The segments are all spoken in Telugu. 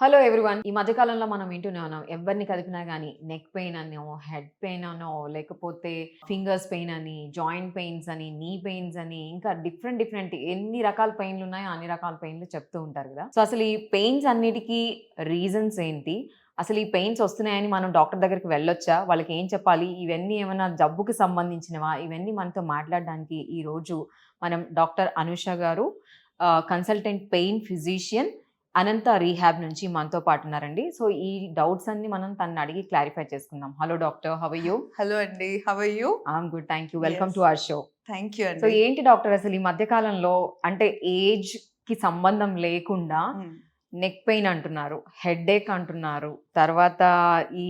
Hello everyone. ఈ మధ్య కాలంలో మనం వింటూనే ఉన్నాం. ఎవరిని కదిపినా గానీ నెక్ పెయిన్ అనో, హెడ్ పెయిన్ అనో, లేకపోతే ఫింగర్స్ పెయిన్ అని, జాయింట్ పెయిన్స్ అని, నీ పెయిన్స్ అని, ఇంకా డిఫరెంట్ ఎన్ని రకాల పెయిన్‌లున్నాయో అన్ని రకాల పెయిన్‌లు చెప్తూ ఉంటారు గదా! సో, అసలు ఈ పెయిన్స్ అన్నిటికి రీజన్స్ ఏంటి? అసలు ఈ పెయిన్స్ వస్తున్నాయని మనం డాక్టర్ దగ్గరికి వెళ్ళొచ్చా? వాళ్ళకి ఏం చెప్పాలి? ఇవన్నీ ఏమన్నా జబ్బుకి సంబంధించినవా? ఇవన్నీ మనతో మాట్లాడడానికి ఈరోజు మనం డాక్టర్ అనూష గారు కన్సల్టెంట్ పెయిన్ ఫిజిషియన్ అనంత రీహాబ్ నుంచి మనతో పాటు ఉన్నారండి. సో, ఈ డౌట్స్ అన్నీ మనం తనని అడిగి క్లారిఫై చేసుకుందాం. Hello doctor. How are you? Hello అండి. How are you? I'm good. Thank you. Welcome yes. To our show. Thank you so, అండి. ఏంటి డాక్టర్ అసలు ఈ మధ్య కాలంలో అంటే ఏజ్‌కి సంబంధం లేకుండా హ్మ్. నెక్ పెయిన్ అంటున్నారు. హెడేక్ అంటున్నారు. తర్వాత ఈ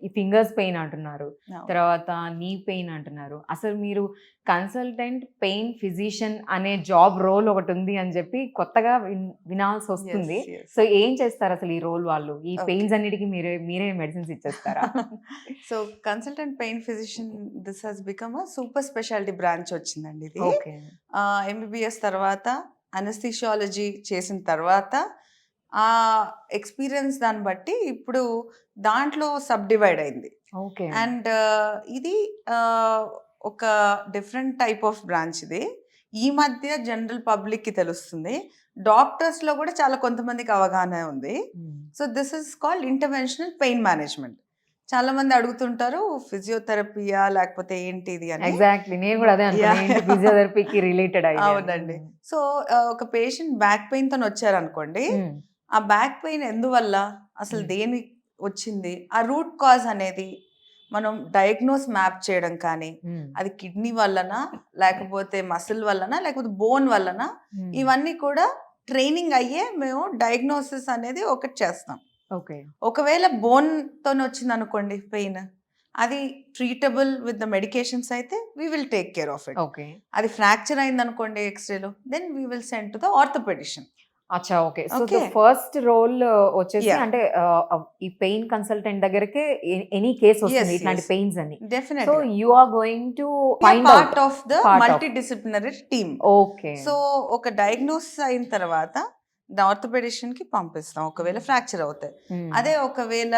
ఈ ఫింగర్స్ పెయిన్ అంటున్నారు. అవును. తర్వాత నీ పెయిన్ అంటున్నారు. అసలు మీరు కన్సల్టెంట్ పెయిన్ ఫిజిషియన్ అనే జాబ్ రోల్ ఒకటుంది అని జెప్పి కొత్తగా వినాల్సొస్తుంది. యెస్. యెస్. సో, ఏం చేస్తారు అసలు ఈ రోల్ వాళ్ళు? ఈ ఓకే. పెయిన్స్ అన్నిటికి మీరే మెడిసిన్స్ ఇచ్చేస్తారా? So, consultant pain physician this has become a super speciality branch వచ్చిందండి ఇది. ఓకే. ఎంబీబీఎస్ తర్వాత అనస్థీషియాలజీ చేసిన తర్వాత ఆ ఎక్స్‌పీరియన్స్ దాన్ని బట్టి ఇప్పుడు దాంట్లో సబ్ డివైడ్ అయింది. ఓకే. అండ్ ఇది ఆహ్, ఒక డిఫరెంట్ టైప్ ఆఫ్ బ్రాంచ్ ఇది. ఈ మధ్య జనరల్ పబ్లిక్‌కి తెలుస్తుంది. డాక్టర్స్‌లో కూడా చాలా కొంతమందికి అవగాహన ఉంది. హ్మ్. So, this is called interventional pain management. చాలా మంది అడుగుతుంటారు ఫిజియోథెరపీయా లేకపోతే ఏంటి ఇది అని. ఎగ్జాక్ట్‌లీ. నేను గూడా అదే అనుకున్నా. యాహ్! ఏంటి ఫిజియోథెరపీకి రిలేటెడ్ అయింది అని. అవునండి. హ్మ్. సో, ఒక పేషెంట్ బ్యాక్ పెయిన్‌తోని వచ్చారనుకోండి. హ్మ్. ఆ బ్యాక్ పెయిన్ ఎందువల్ల? అసలు హ్మ్. దేని వచ్చింది? ఆ రూట్ కాజ్ అనేది మనం డయాగ్నోస్ మ్యాప్ చేయడం కానీ, హ్మ్. అది కిడ్నీ వల్లనా? లేకపోతే మసిల్ వల్లనా? లేకపోతే బోన్ వల్లనా? హ్మ్. ఇవన్నీ కూడా ట్రైనింగ్ అయ్యే మేము డయాగ్నోసిస్ అనేది ఒకటి చేస్తాం. ఓకే. ఒకవేళ బోన్‌తోని వచ్చిందనుకోండి పెయిన్, అది ట్రీటబుల్ విత్ ద మెడికేషన్స్ అయితే we will take care of it. Okay. అది ఫ్రాక్చర్ అయిందనుకోండి ఎక్స్‌రేలో, then we will send to the orthopedician. అచ్చా! Okay. So, the okay. First role వచ్చేసి యాహ్! అంటే ఈ పెయిన్ కన్సల్టెంట్ దగ్గరికే ఎనీ కేస్ వస్తుంది యెస్. ఇట్లాంటి యెస్. పెయిన్స్ అని. సో, డెఫినెట్‌గా. You are going to we are find out part of the part of. Multidisciplinary team. Okay. So, ఒక డయాగ్నోసిస్ అయిన తర్వాత ఆర్థోపెడిషన్‌కి పంపిస్తాం. ఒకవేళ ఫ్రాక్చర్ అవుతే. హ్మ్. అదే ఒకవేళ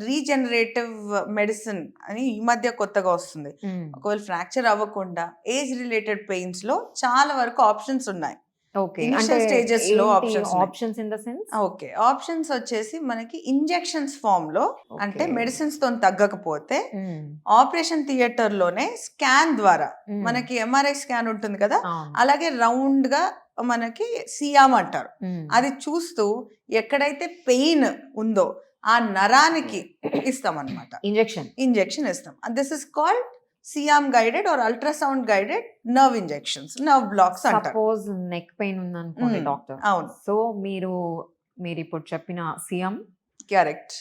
రీజనరేటివ్ మెడిసిన్ అని ఈ మధ్య కొత్తగా వస్తుంది. హ్మ్. ఒకవేళ ఫ్రాక్చర్ అవ్వకుండా ఏజ్ రిలేటెడ్ పెయిన్స్‌లో చాలా వరకు ఆప్షన్స్ ఉన్నాయి. ఓకే. అంటే ఇనిషియల్ స్టేజెస్‌లో ఏంటి ఆప్షన్స్ ఉన్నాయి. Options in the sense? Okay. Options వచ్చేసి మనకి ఇంజెక్షన్స్ ఫార్మ్‌లో అంటే ఓకే. మెడిసిన్స్‌తోని తగ్గకపోతే హ్మ్. ఆపరేషన్ థియేటర్‌లోనే స్కాన్ ద్వారా హ్మ్. మనకి ఎంఆర్ఐ స్కాన్ ఉంటుంది కదా! అవును. అలాగే రౌండ్‌గా మనకి సియామ్ అంటారు. హ్మ్. అది చూస్తూ ఎక్కడైతే పెయిన్ ఉందో ఆ నరానికి ఇస్తామన్నమాట. ఇంజెక్షన్. ఇంజెక్షన్ ఇస్తాం. This is called C arm guided or ultrasound guided nerve injections. Nerve blocks అంటారు. సపోజ్ నెక్ పెయిన్ ఉందనుకోండి డాక్టర్. అవును. సో, మీరిప్పుడు చెప్పిన సీఎం కరెక్ట్.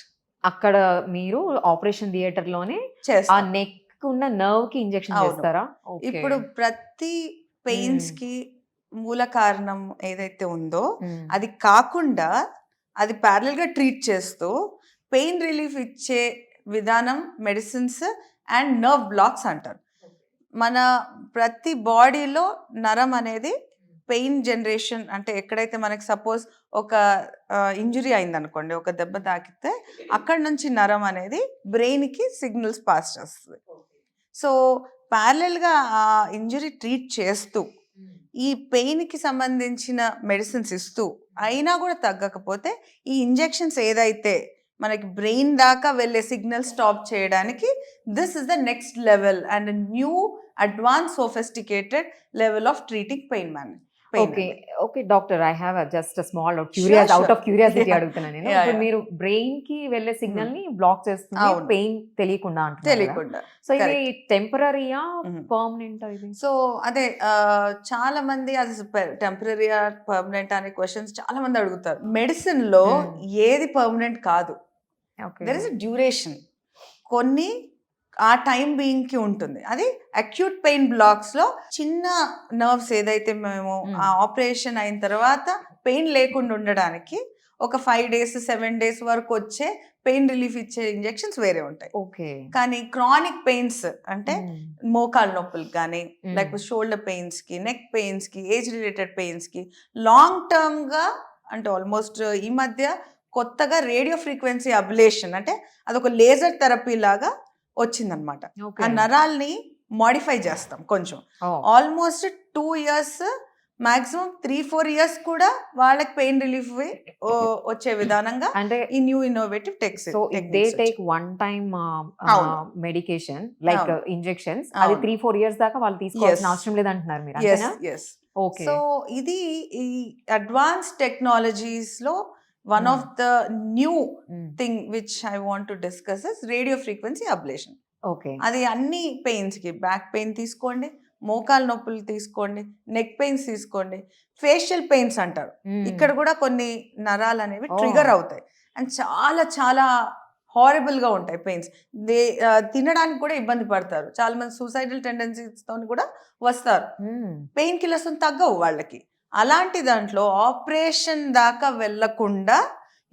అక్కడ మీరు ఆపరేషన్ థియేటర్‌లోనే ఆ చేస్తాం. నెక్ ఉన్న నర్వ్‌కి ఇంజెక్షన్ అవును. చేస్తారా? ఓకే. ఇప్పుడు ప్రతి హ్మ్. పెయిన్స్‌కి మూల కారణం ఏదైతే ఉందో, హ్మ్. అది కాకుండా అది ప్యారలెల్‌గా ట్రీట్ చేస్తూ పెయిన్ రిలీఫ్ ఇచ్చే విధానం మెడిసిన్స్ అండ్ నర్వ్ బ్లాక్స్ అంటారు. మన ప్రతి బాడీలో నరం అనేది పెయిన్ జనరేషన్ అంటే ఎక్కడైతే మనకి సపోజ్ ఒక ఇంజురీ అయిందనుకోండి, ఒక దెబ్బ తాకితే అక్కడి నుంచి నరం అనేది బ్రెయిన్‌కి సిగ్నల్స్ పాస్ చేస్తది. సో, ప్యారలెల్‌గా ఆ ఇంజురీ ట్రీట్ చేస్తూ, ఈ పెయిన్‌కి సంబంధించిన మెడిసిన్స్ ఇస్తూ, అయినా గూడా తగ్గకపోతే, ఈ ఇంజెక్షన్స్ ఏదైతే మనకి బ్రెయిన్ దాకా వెళ్ళే సిగ్నల్ స్టాప్ చేయడానికి this is the next level and new advance sophisticated level of treating pain okay. అండి. Okay doctor. I have just small sure. Out of curiosity yeah! అడుగుతున్నా నేను. యాహ్! ఇప్పుడు యాహ్! మీరు బ్రెయిన్‌కి వెళ్ళే హ్మ్. సిగ్నల్‌ని బ్లాక్ చేస్తుంది. అవును. పెయిన్ తెలియకుండా అంటున్నారు గదా! తెలియకుండా. సో, ఇది కరెక్ట్. టెంపరరీయా? హ్మ్. పర్మనెంటా ఇది? సో, అదే చాలా మంది అది టెంపరరీయా, పర్మనెంటా అనే క్వెషన్స్ చాలా మంది అడుగుతారు. మెడిసిన్‌లో హ్మ్. ఏది పర్మనెంట్ కాదు. Okay. There is a duration. కొన్ని ఆ టైమ్ బీయింగ్‌కి ఉంటుంది. అది అక్యూట్ పెయిన్ బ్లాక్స్‌లో చిన్న నర్వ్స్ ఏదైతే మేము హ్మ్. ఆ ఆపరేషన్ అయిన తర్వాత పెయిన్ లేకుండా ఉండడానికి ఒక 5 డేస్, 7 డేస్ వరకు వచ్చే పెయిన్ రిలీఫ్ ఇచ్చే ఇంజెక్షన్స్ వేరే ఉంటాయి. ఓకే. కానీ క్రానిక్ పెయిన్స్ అంటే హ్మ్. మోకాళ్ళ నొప్పులకి గానీ, హ్మ్. లేకపోతే షోల్డర్ పెయిన్స్‌కి, నెక్ పెయిన్స్‌కి, ఏజ్ రిలేటెడ్ పెయిన్స్‌కి లాంగ్ టర్మ్‌గా అంటే ఆల్మోస్ట్ ఈ మధ్య కొత్తగా రేడియో ఫ్రీక్వెన్సీ అబ్లేషన్ అంటే అదొక లేజర్ థెరపీ లాగా వచ్చిందనమాట. ఆ ఓకే. నరాల్ని మాడిఫై చేస్తాం కొంచెం. ఓ. ఆల్మోస్ట్ 2 ఇయర్స్ మాక్సిమం 3-4 ఇయర్స్ కూడా వాళ్ళకి పెయిన్ రిలీఫ్ వచ్చే విధానంగా అంటే ఈ new innovative so if they take one time అవును. మెడికేషన్ లైక్ అవును. ఇంజెక్షన్స్, అది అవును. 3-4 ఇయర్స్ దాకా వాళ్ళు తీసుకోవాల్సిన Yes. అవసరం లేదంటున్నారు మీరు, ఎస్ అంతేనా? Yes okay. సో ఇది ఈ అడ్వాన్స్ టెక్నాలజీస్ లో one of the new thing which I want to discuss is radio frequency ablation. Okay. అది అన్ని పెయిన్స్ కి, బ్యాక్ పెయిన్ తీసుకోండి, మోకాలు నొప్పులు తీసుకోండి, నెక్ పెయిన్స్ తీసుకోండి, ఫేషియల్ పెయిన్స్ అంటారు. ఇక్కడ కూడా కొన్ని నరాలు అనేవి ట్రిగర్ అవుతాయి అండ్ చాలా చాలా హారబుల్ గా ఉంటాయి పెయిన్స్. తినడానికి కూడా ఇబ్బంది పడతారు, చాలా మంది సూసైడల్ టెండెన్సీస్ తో కూడా వస్తారు. పెయిన్ కిల్లర్స్ తగ్గవు వాళ్ళకి. అలాంటి దాంట్లో ఆపరేషన్ దాకా వెళ్లకుండా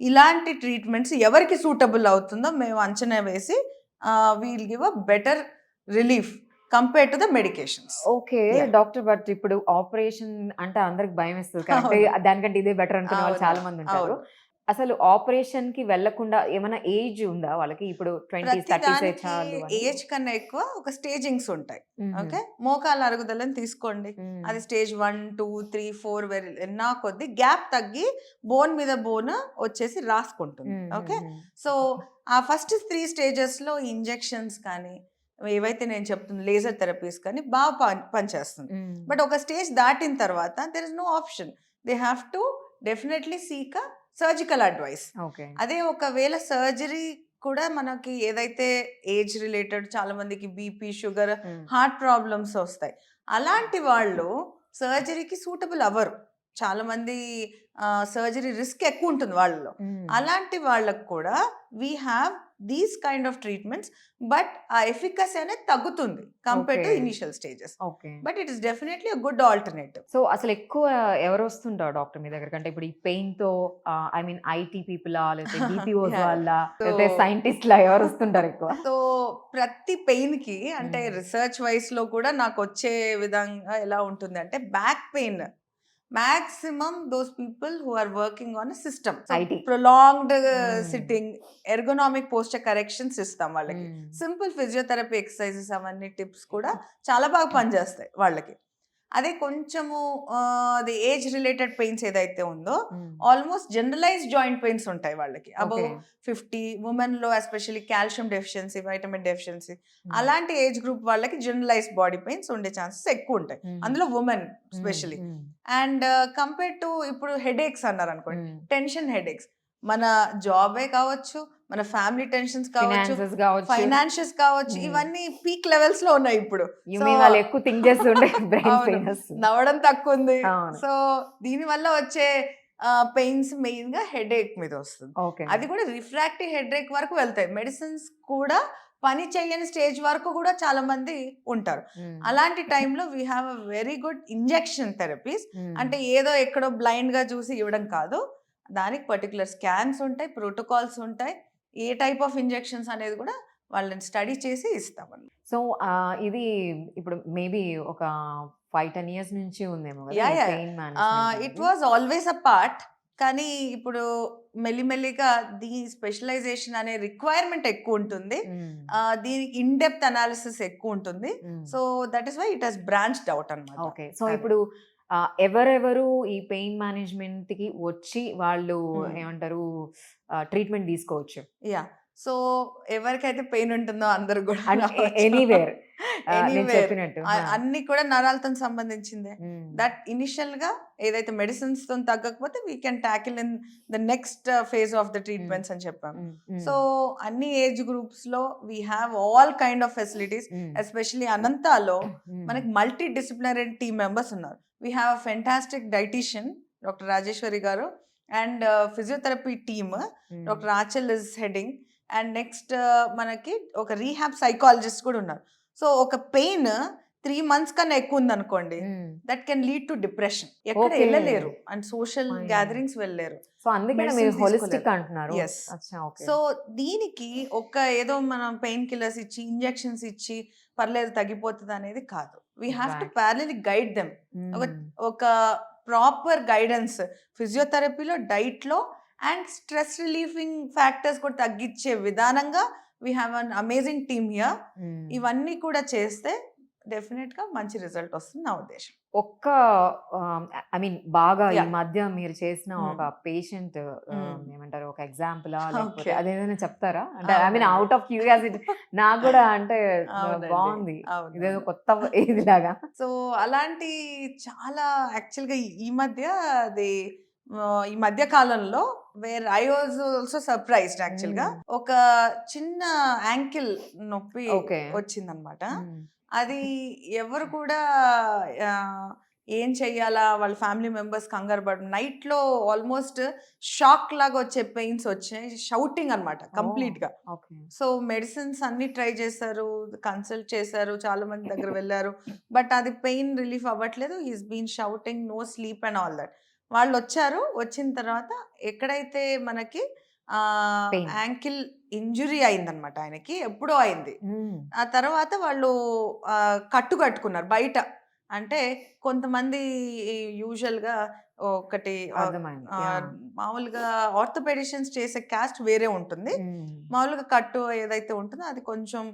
ఇలాంటి ట్రీట్మెంట్స్ ఎవరికి సూటబుల్ అవుతుందో మేము అంచనా వేసి we'll give a better relief compare to the medications. Okay Yeah. Doctor, but ఇప్పుడు ఆపరేషన్ అంటే అందరికి భయం వేస్తుంది కరెక్ట్, అవును. దానికంటే ఇదే బెటర్ అనుకునే వాళ్ళు అవును. చాలా మంది ఉంటారు. అవును. అసలు ఆపరేషన్ కి వెళ్లకుండా ఏమైనా ఏజ్ ఉందా వాళ్ళకి? ఇప్పుడు 20s, ప్రతి 30s దానికి చాలు అని? ఏజ్ కన్నా ఎక్కువ ఒక స్టేజింగ్స్ ఉంటాయి. మ్మ్. ఓకే, మోకాళ్ళ అరుగుదలని తీసుకోండి, మ్మ్. అది స్టేజ్ 1, 2, 3, 4 ఎన్నా కొద్ది గ్యాప్ తగ్గి బోన్ మీద బోన్ వచ్చేసి రాసుకుంటుంది. మ్మ్. ఓకే, మ్మ్. సో ఆ ఫస్ట్ 3 స్టేజెస్లో ఇంజెక్షన్స్ కానీ ఏవైతే నేను చెప్తున్నా లేజర్ థెరపీస్ కానీ బాగా పనిచేస్తుంది. మ్మ్. బట్ ఒక స్టేజ్ దాటిన తర్వాత there is no option, they have to definitely seek a surgical advice. Okay. అదే ఒకవేళ సర్జరీ కూడా మనకి ఏదైతే ఏజ్ రిలేటెడ్, చాలా మందికి బీపీ, షుగర్, మ్మ్. హార్ట్ ప్రాబ్లమ్స్ వస్తాయి, అలాంటి వాళ్ళు సర్జరీకి సూటబుల్ అవ్వరు. చాలా మంది సర్జరీ రిస్క్ ఎక్కువ ఉంటుంది వాళ్ళలో. మ్మ్. అలాంటి వాళ్ళకు కూడా we have these kind of treatments, but ఆ ఎఫికసీ అనేది తగ్గుతుంది compare to Okay. Initial stages. Okay. But it is definitely a good alternative. So అసలు ఎక్కువ ఎవరు వస్తుంటారు డాక్టర్ మీ దగ్గర? అంటే ఇప్పుడు ఈ పెయిన్ తో ఐ మీన్ ఐటీ పీపులా, లేకపోతే బీపీఓస్ Yeah. వాళ్ళ, So- లేకపోతే సైంటిస్ట్ లా, ఎవరు వస్తుంటారు ఎక్కువ? సో ప్రతి పెయిన్ కి అంటే Hmm. రిసర్చ్ వైస్ లో కూడా నాకు వచ్చే విధంగా ఎలా ఉంటుంది అంటే, back pain maximum those people who are working on system, IT. Prolonged Hmm. Sitting, ergonomic posture corrections ఇస్తాం వాళ్ళకి. మ్మ్. సింపుల్ ఫిజియోథెరపీ ఎక్సర్సైజెస్ అవన్నీ టిప్స్ కూడా చాలా బాగా పనిచేస్తాయి వాళ్ళకి. అదే కొంచెము అది ఏజ్ రిలేటెడ్ పెయిన్స్ ఏదైతే ఉందో మ్మ్. ఆల్మోస్ట్ జనరలైజ్ జాయింట్ పెయిన్స్ ఉంటాయి వాళ్ళకి. Above Okay. 50 ఉమెన్ లో especially calcium deficiency, vitamin deficiency, మ్మ్. అలాంటి ఏజ్ గ్రూప్ వాళ్ళకి జనరలైజ్ బాడీ పెయిన్స్ ఉండే ఛాన్సెస్ ఎక్కువ ఉంటాయి, మ్మ్. అందులో women hmm. Specially. Hmm. And compare to ఇప్పుడు హెడేక్స్ అన్నారు అనుకోండి, మ్మ్. టెన్షన్ హెడేక్స్, మన జాబే కావచ్చు, మన ఫ్యామిలీ టెన్షన్స్ కావచ్చు, Finances కావచ్చు. ఫైనాన్షియస్ కావచ్చు, Hmm. ఇవన్నీ పీక్ లెవెల్స్ లో ఉన్నాయి ఇప్పుడు. You So, mean వాళ్ళు ఎక్కువ థింక్ చేస్తుండే బ్రెయిన్ అవును, పెయిన్ వస్తుంది. నవ్వడం తక్కువ ఉంది. అవును. సో దీని వల్ల వచ్చే పెయిన్స్ మెయిన్ గా హెడేక్ మీద వస్తుంది. ఓకే. అది కూడా రిఫ్రాక్టివ్ హెడేక్ వరకు వెళ్తాయి. మెడిసిన్స్ కూడా పని చేయని స్టేజ్ వరకు కూడా చాలా మంది ఉంటారు. మ్మ్. అలాంటి టైంలో we have a very good injection therapies. మ్మ్. అంటే ఏదో ఎక్కడో బ్లైండ్ గా చూసి ఇవ్వడం కాదు, దానికి పర్టికులర్ స్కాన్స్ ఉంటాయి, ప్రోటోకాల్స్ ఉంటాయి, ఏ టైప్ ఆఫ్ ఇంజెక్షన్స్ అనేది కూడా వాళ్ళని స్టడీ చేసి ఇస్తామన్నమాట. సో ఇది ఇప్పుడు మేబీ ఒక 5-10 ఇయర్స్ నుంచి ఉందేమో కదా Yeah, yeah. Pain it was always a part, కానీ ఇప్పుడు మెల్లిమెల్లిగా దీని స్పెషలైజేషన్ అనే రిక్వైర్మెంట్ ఎక్కువ ఉంటుంది, దీనికి ఇన్ డెప్త్ అనాలిసిస్ ఎక్కువ ఉంటుంది. So that is why it has branched out అన్నమాట. ఓకే. సో అదే. ఇప్పుడు ఎవరెవరు ఈ పెయిన్ మేనేజ్మెంట్ కి వచ్చి వాళ్ళు Hmm. ఏమంటారు ట్రీట్మెంట్ తీసుకోవచ్చు? యా, సో ఎవరికైతే పెయిన్ ఉంటుందో అందరు కూడా రావచ్చు. ఎనీవేర్ నేను Anywhere. చెప్పినట్టు. అన్ని కూడా నరాలతో సంబంధించిందే. దట్ ఇనిషియల్ గా ఏదైతే మెడిసిన్స్ తో తగ్గకపోతే we can tackle in the next phase of the treatments అని చెప్పాం. సో అన్ని ఏజ్ గ్రూప్స్ లో we have all kind of facilities. Especially అనంతాలో మనకి మల్టీ డిసిప్లినరీ టీమ్ మెంబర్స్ ఉన్నారు. We have a fantastic dietitian doctor Rajeshwari garu, and physiotherapy team doctor Rachel is heading, and next మనకి ఒక రీహాబ్ సైకాలజిస్ట్ కూడా ఉన్నారు. సో ఒక పెయిన్ 3 months కన్నా ఎక్కువ ఉంది అనుకోండి, that can lead to depression. ఎక్కడ Okay. వెళ్ళలేరు అండ్ సోషల్ Fine. గ్యాదరింగ్స్ వెళ్ళలేరు. సో అందుకే Medicines మీరు హోలిస్టిక్ తీసుకోలేరు. అంటున్నారు. Yes. అచ్చా, ఓకే. సో దీనికి ఒక ఏదో మనం పెయిన్ కిల్లర్స్ ఇచ్చి ఇంజెక్షన్స్ ఇచ్చి పర్లేదు తగ్గిపోతుంది అనేది కాదు. We have to Right. ప్యారలీ guide them. ఒక ప్రాపర్ గైడెన్స్ ఫిజియోథెరపీలో, డైట్ లో అండ్ స్ట్రెస్ రిలీఫింగ్ ఫ్యాక్టర్స్ కూడా తగ్గించే విధానంగా we have an amazing team here. ఇవన్నీ కూడా చేస్తే డెఫినెట్గా మంచి రిజల్ట్ వస్తుంది నా ఉద్దేశం. ఒక్క ఐ మీన్ బాగా ఈ Yeah. మధ్య మీరు చేసిన Hmm. ఒక పేషెంట్ Hmm. ఏమంటారు ఒక ఎగ్జాంపులా లేకపోతే Okay. అదేదైనా చెప్తారా? అంటే ఐ మీన్ అవునండి. అవుట్ ఆఫ్ క్యూరియాసిటీ నాకు కూడా అంటే అవునండి. బాగుంది అవునండి. ఇదేదో కొత్త ఇదిలాగా. సో అలాంటి చాలా యాక్చువల్గా ఈ మధ్య అది ఈ మధ్య కాలంలో where I was also surprised యాక్చువల్గా ఒక చిన్న యాంకిల్ నొప్పి Okay. వచ్చిందనమాట. అది ఎవరు కూడా ఆ, ఏం చెయ్యాలా వాళ్ళ ఫ్యామిలీ మెంబర్స్ కంగారు పడ నైట్లో ఆల్మోస్ట్ షాక్ లాగా వచ్చే పెయిన్స్ వచ్చాయి, షౌటింగ్ అనమాట కంప్లీట్గా. ఓకే. సో మెడిసిన్స్ అన్ని ట్రై చేశారు, కన్సల్ట్ చేశారు, చాలా మంది దగ్గర వెళ్ళారు, బట్ అది పెయిన్ రిలీఫ్ అవ్వట్లేదు. Is been shooting, no sleep and all that. వాళ్ళు వచ్చారు, వచ్చిన తర్వాత ఎక్కడైతే మనకి Pain. యాంకిల్ ఇంజురీ అయిందనమాట, ఆయనకి ఎప్పుడో అయింది. ఆ తర్వాత వాళ్ళు కట్టు కట్టుకున్నారు బయట. అంటే కొంతమంది యూజువల్గా ఒకటి అర్థమైంది. మామూలుగా ఆర్థోపెడిషియన్స్ చేసే కాస్ట్ వేరే ఉంటుంది. మామూలుగా కట్టు ఏదైతే ఉంటుందో అది కొంచెం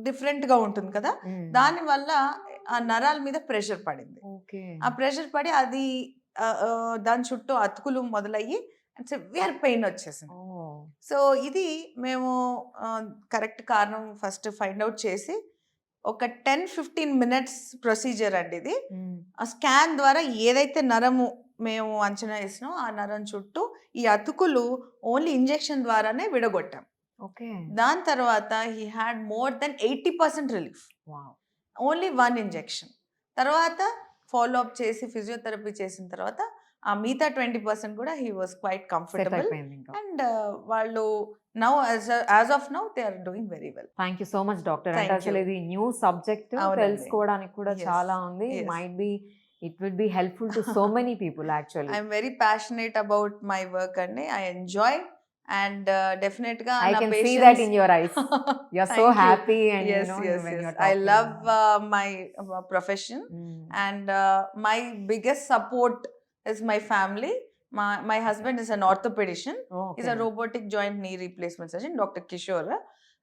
డిఫరెంట్గా ఉంటుంది కదా. దానివల్ల ఆ నరాల మీద ప్రెషర్ పడింది. ఓకే. ఆ ప్రెషర్ పడి అది దాని చుట్టూ అతుకులు మొదలయ్యి సివియర్ పెయిన్ వచ్చేసింది. సో ఇది మేము కరెక్ట్ కారణం ఫస్ట్ ఫైండ్ అవుట్ చేసి ఒక 10-15 మినిట్స్ ప్రొసీజర్ అండి ఇది. ఆ స్కాన్ ద్వారా ఏదైతే నరము మేము అంచనా వేసినామో ఆ నరం చుట్టూ ఈ అతుకులు ఓన్లీ ఇంజెక్షన్ ద్వారానే విడగొట్టాం. ఓకే. దాని తర్వాత he had more than 80% relief, only 1 injection. తర్వాత ఫాలో అప్ చేసి ఫిజియోథెరపీ చేసిన తర్వాత ఆ మిగతా 20% కూడా he was quite comfortable. And వాళ్ళు now as of now they are doing very well. Thank you so much doctor. Thank అంటే అసలు you. ఇది న్యూ సబ్జెక్ట్ అవునండి. తెలుసుకోవడానికి కూడా Yes. చాలా ఉంది. Yes. Might be it will be helpful to so many people actually. I'm very passionate about my work అండి. ఐ ఎంజాయ్ అండ్ డెఫినెట్ గా I can see that in your eyes. You're so Thank you. happy and Yes, you know yes, when yes. you're I talking. love my profession, and my biggest support is my family. My husband is an orthopedician. He's a robotic joint knee replacement surgeon, Dr. Kishore.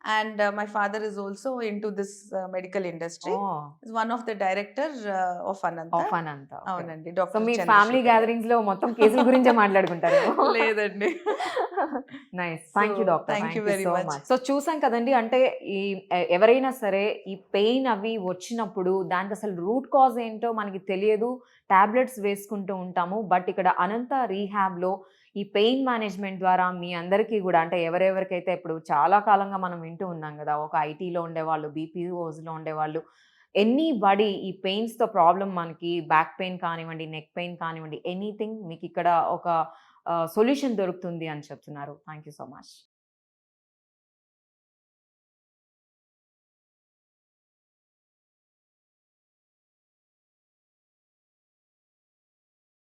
And my father is also into this medical industry. He's one of the director of Ananta. Of Ananta. అవునండి, సో డాక్టర్ మీ ఫ్యామిలీ గ్యాదరింగ్స్ లో మొత్తం కేసుల గురించే మాట్లాడుకుంటారు. లేదండి. Nice. Thank you So, doctor. thank you very so much. Much. So చూసాం కదండి, అంటే ఈ ఎవరైనా సరే ఈ పెయిన్ అవి వచ్చినప్పుడు దానికి అసలు రూట్ కాజ్ ఏంటో మనకి తెలియదు, టాబ్లెట్స్ వేసుకుంటూ ఉంటాము. బట్ ఇక్కడ అనంత రీహాబ్ లో ఈ పెయిన్ మేనేజ్మెంట్ ద్వారా మీ అందరికీ కూడా అంటే ఎవరెవరికైతే ఇప్పుడు చాలా కాలంగా మనం వింటూ ఉన్నాం కదా, ఒక ఐటీలో ఉండేవాళ్ళు, బీపీఓస్లో ఉండేవాళ్ళు, ఎనీబడి ఈ పెయిన్స్తో ప్రాబ్లం, మనకి బ్యాక్ పెయిన్ కానివ్వండి, నెక్ పెయిన్ కానివ్వండి, ఎనీథింగ్ మీకు ఇక్కడ ఒక సొల్యూషన్ దొరుకుతుంది అని చెప్తున్నారు. Thank you so much.